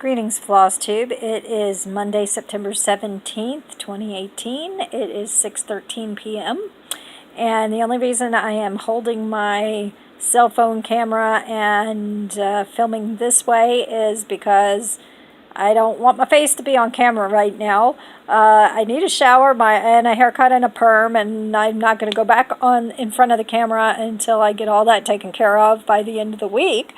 Greetings, Flosstube. It is Monday, September 17th, 2018. It is 6:13 p.m. And the only reason I am holding my cell phone camera and filming this way is because I don't want my face to be on camera right now. I need a shower and a haircut and a perm, and I'm not going to go back on in front of the camera until I get all that taken care of by the end of the week.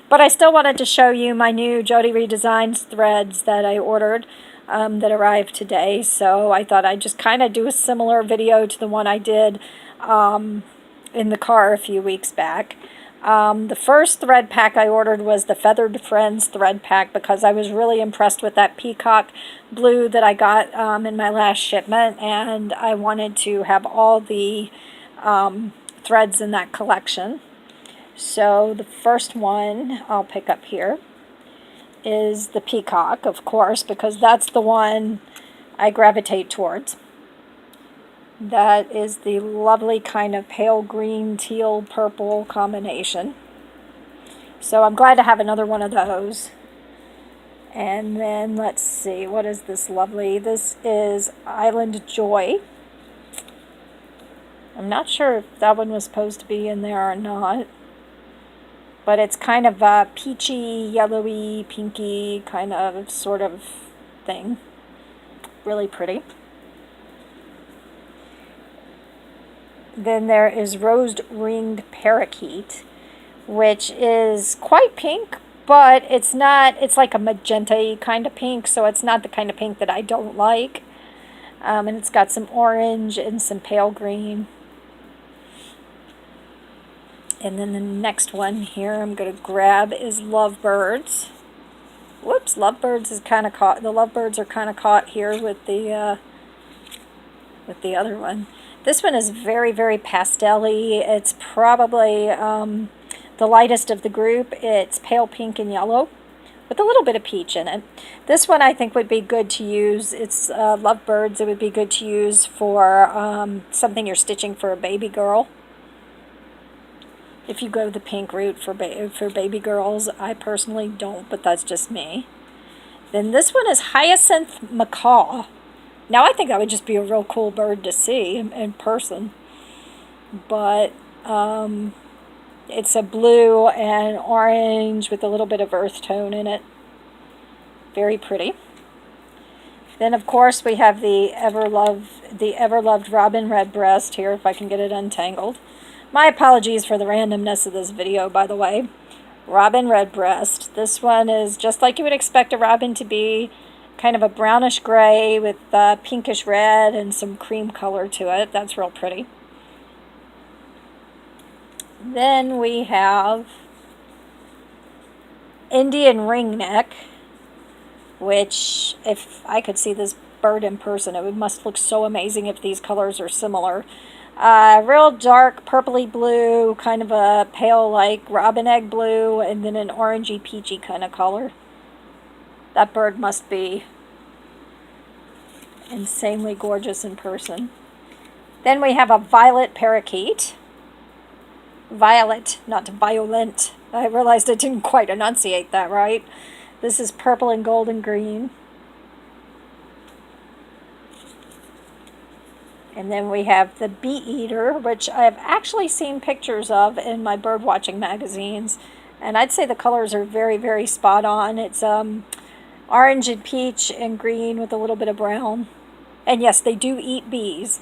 But I still wanted to show you my new Jodyri Designs threads that I ordered that arrived today. So I thought I'd just kind of do a similar video to the one I did in the car a few weeks back. The first thread pack I ordered was the Feathered Friends thread pack because I was really impressed with that peacock blue that I got in my last shipment, and I wanted to have all the threads in that collection. So the first one I'll pick up here is the peacock, of course, because that's the one I gravitate towards. That is the lovely kind of pale green, teal, purple combination. So I'm glad to have another one of those. And then let's see, what is this lovely? This is Island Joy. I'm not sure if that one was supposed to be in there or not. But it's kind of a peachy, yellowy, pinky kind of sort of thing. Really pretty. Then there is Rose-Ringed Parakeet, which is quite pink, but it's not, it's like a magenta-y kind of pink, so it's not the kind of pink that I don't like. And it's got some orange and some pale green. And then the next one here I'm going to grab is Lovebirds. Whoops, Lovebirds is kind of caught. The Lovebirds are kind of caught here with the other one. This one is very, very pastel-y. It's probably the lightest of the group. It's pale pink and yellow with a little bit of peach in it. This one I think would be good to use. It's Lovebirds. It would be good to use for something you're stitching for a baby girl. If you go the pink route for baby girls. I personally don't, but that's just me. Then this one is Hyacinth Macaw. Now I think that would just be a real cool bird to see in person. But it's a blue and orange with a little bit of earth tone in it. Very pretty. Then of course we have the ever-loved Robin Redbreast here, if I can get it untangled. My apologies for the randomness of this video, by the way. Robin Redbreast. This one is just like you would expect a robin to be. Kind of a brownish gray with pinkish red and some cream color to it. That's real pretty. Then we have Indian Ringneck, which if I could see this bird in person, it must look so amazing if these colors are similar. Real dark purpley blue, kind of a pale like robin egg blue, and then an orangey peachy kind of color. That bird must be insanely gorgeous in person. Then we have a violet parakeet. Violet, not violent. I realized I didn't quite enunciate that right. This is purple and golden green. And then we have the bee eater, which I have actually seen pictures of in my bird watching magazines. And I'd say the colors are very, very spot on. It's orange and peach and green with a little bit of brown. And yes, they do eat bees.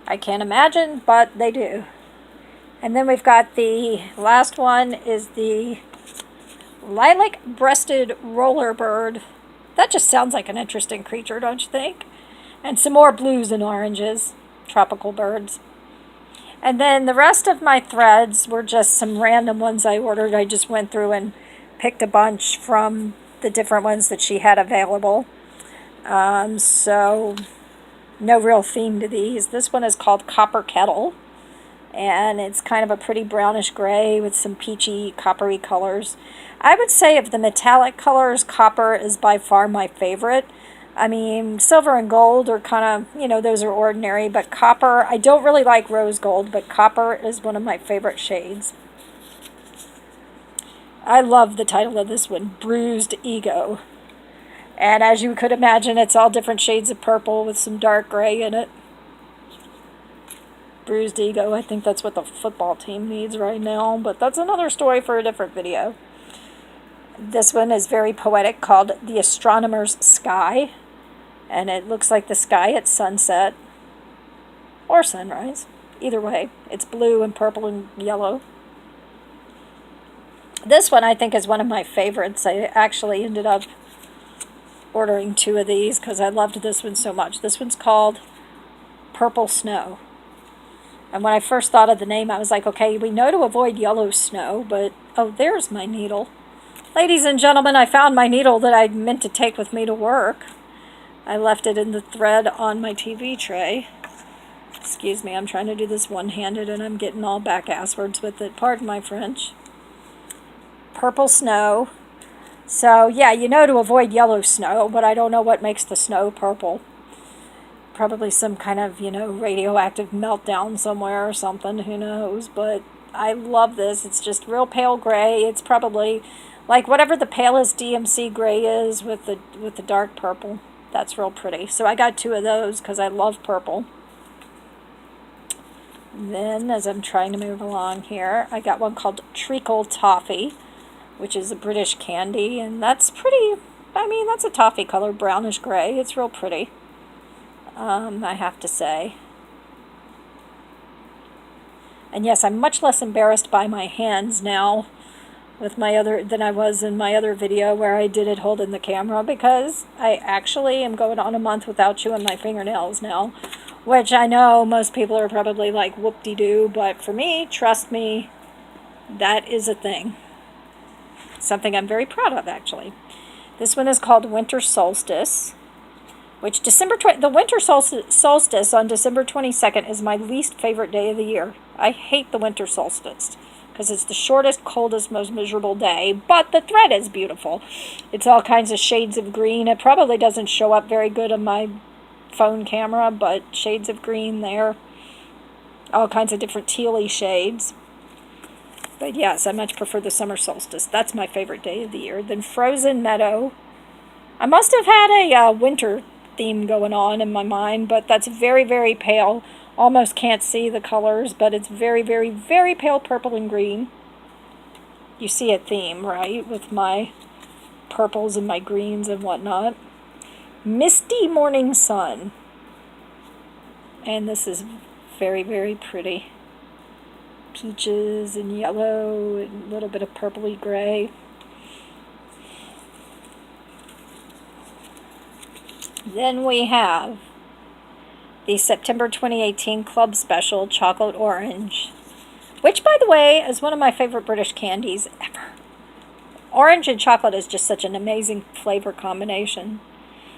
I can't imagine, but they do. And then we've got the last one is the lilac-breasted roller bird. That just sounds like an interesting creature, don't you think? And some more blues and oranges, tropical birds. And then the rest of my threads were just some random ones I ordered. I just went through and picked a bunch from the different ones that she had available. So no real theme to these. This one is called Copper Kettle, and it's kind of a pretty brownish gray with some peachy coppery colors. I would say of the metallic colors, copper is by far my favorite. I mean, silver and gold are kind of, you know, those are ordinary, but copper, I don't really like rose gold, but copper is one of my favorite shades. I love the title of this one, Bruised Ego. And as you could imagine, it's all different shades of purple with some dark gray in it. Bruised ego, I think that's what the football team needs right now, but that's another story for a different video. This one is very poetic, called The Astronomer's Sky, and it looks like the sky at sunset or sunrise. Either way, it's blue and purple and yellow. This one I think is one of my favorites. I actually ended up ordering 2 of these because I loved this one so much. This one's called Purple Snow. And when I first thought of the name, I was like, okay, we know to avoid yellow snow, but, oh, there's my needle. Ladies and gentlemen, I found my needle that I meant to take with me to work. I left it in the thread on my TV tray. Excuse me, I'm trying to do this one-handed and I'm getting all back-asswards with it. Pardon my French. Purple Snow. So, yeah, you know to avoid yellow snow, but I don't know what makes the snow purple. Probably some kind of, radioactive meltdown somewhere or something, who knows, but I love this. It's just real pale gray. It's probably like whatever the palest DMC gray is with the dark purple. That's real pretty. So I got 2 of those because I love purple. Then, as I'm trying to move along here, I got one called Treacle Toffee, which is a British candy, and that's pretty, that's a toffee color, brownish gray. It's real pretty. I have to say. And yes, I'm much less embarrassed by my hands now with my other than I was in my other video where I did it holding the camera, because I actually am going on a month without chewing my fingernails now, which I know most people are probably like whoop-de-doo, but for me, trust me, that is a thing. Something I'm very proud of, actually. This one is called Winter Solstice, which the winter solstice on December 22nd is my least favorite day of the year. I hate the winter solstice because it's the shortest, coldest, most miserable day, but the thread is beautiful. It's all kinds of shades of green. It probably doesn't show up very good on my phone camera, but shades of green there. All kinds of different tealy shades. But yes, I much prefer the summer solstice. That's my favorite day of the year. Then Frozen Meadow. I must have had a winter theme going on in my mind, but that's very, very pale. Almost can't see the colors, but it's very, very, very pale purple and green. You see a theme, right, with my purples and my greens and whatnot. Misty Morning Sun. And this is very, very pretty. Peaches and yellow and a little bit of purpley gray. Then we have the September 2018 Club Special Chocolate Orange, which, by the way, is one of my favorite British candies ever. Orange and chocolate is just such an amazing flavor combination.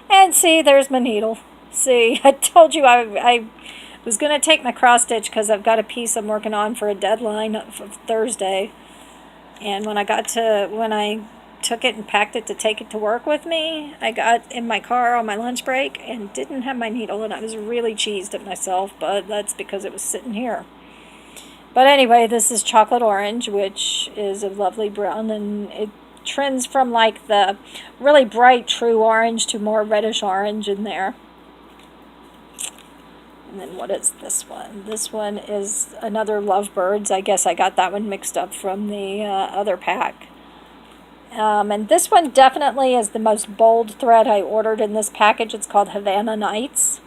And see, there's my needle. See, I told you I was going to take my cross stitch because I've got a piece I'm working on for a deadline of Thursday. And when I took it and packed it to take it to work with me, I got in my car on my lunch break and didn't have my needle, and I was really cheesed at myself, but that's because it was sitting here. But anyway, this is Chocolate Orange, which is a lovely brown, and it trends from like the really bright true orange to more reddish orange in there. And then what is this one? This one is another Lovebirds. I guess I got that one mixed up from the other pack. And this one definitely is the most bold thread I ordered in this package. It's called Havana Nights.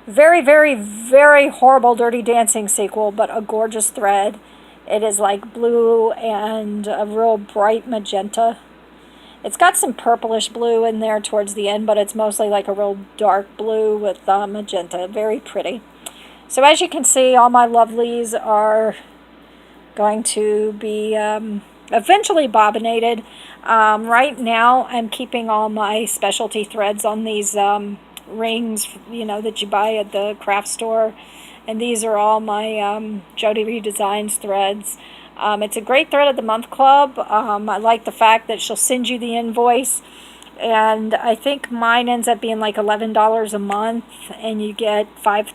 Very, very, very horrible Dirty Dancing sequel, but a gorgeous thread. It is like blue and a real bright magenta. It's got some purplish blue in there towards the end, but it's mostly like a real dark blue with magenta. Very pretty. So as you can see, all my lovelies are going to be eventually bobbinated. Right now, I'm keeping all my specialty threads on these rings, that you buy at the craft store. And these are all my Jodyri Designs threads. It's a great Thread of the Month club. I like the fact that she'll send you the invoice. And I think mine ends up being like $11 a month. And you get 5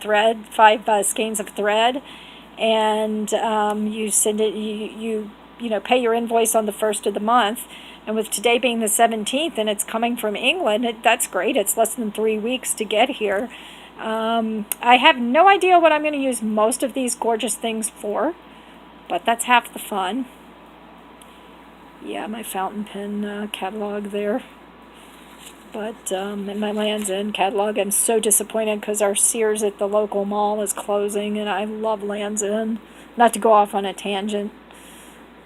skeins of thread. And you send it, you pay your invoice on the first of the month. And with today being the 17th and it's coming from England, that's great. It's less than 3 weeks to get here. I have no idea what I'm going to use most of these gorgeous things for, but that's half the fun. Yeah, my fountain pen catalog there. But in my Land's End catalog, I'm so disappointed because our Sears at the local mall is closing, and I love Land's End. Not to go off on a tangent.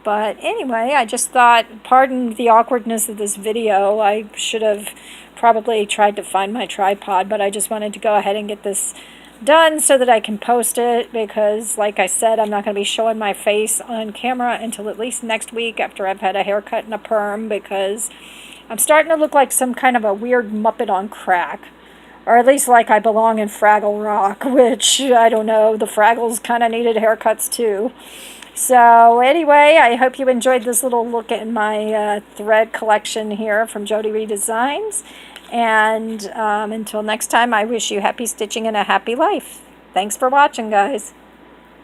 But anyway, I just thought, pardon the awkwardness of this video, I should have probably tried to find my tripod, but I just wanted to go ahead and get this done so that I can post it, because like I said, I'm not going to be showing my face on camera until at least next week after I've had a haircut and a perm, because I'm starting to look like some kind of a weird Muppet on crack. Or at least like I belong in Fraggle Rock, which, I don't know, the Fraggles kind of needed haircuts too. So anyway, I hope you enjoyed this little look at my thread collection here from Jodyri Designs. And until next time, I wish you happy stitching and a happy life. Thanks for watching, guys.